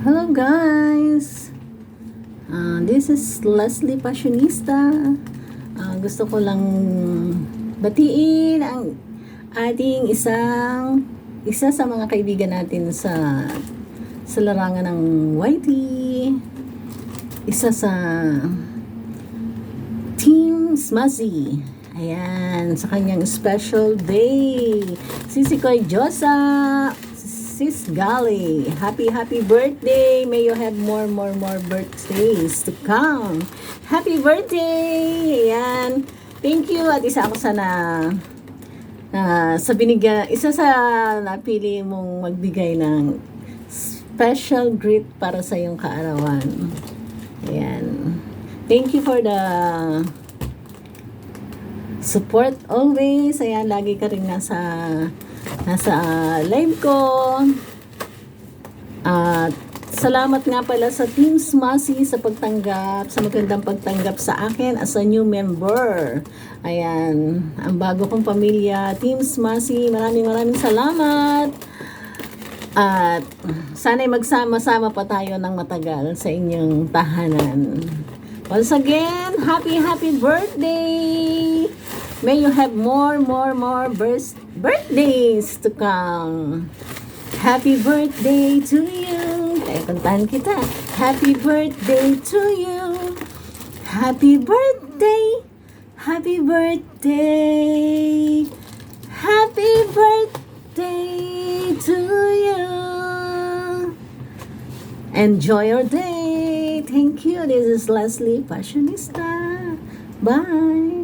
Hello guys! This is Leslie Passionista. Gusto ko lang batiin ang ating isa sa mga kaibigan natin sa larangan ng YT. Isa sa Team Smazzy. Ayan, sa kanyang special day. Sisi Koy Josa, Sis Gali, happy birthday. May you have more birthdays to come. Happy birthday. Ayan. Thank you. At isa ako isa sa napili mong magbigay ng special greet para sa iyong kaarawan. Ayan. Thank you for the support always. Ayan, lagi ka rin nasa live ko. At salamat nga pala sa Team Smazzy sa magandang pagtanggap sa akin as a new member. Ayan, ang bago kong pamilya, Team Smazzy, maraming salamat. At sana'y magsama-sama pa tayo ng matagal sa inyong tahanan. Once again, happy birthday! May you have more birthdays to come. Happy birthday to you. Kaya kantahan kita. Happy birthday to you. Happy birthday. Happy birthday. Happy birthday to you. Enjoy your day. Thank you. This is Leslie Passionista. Bye.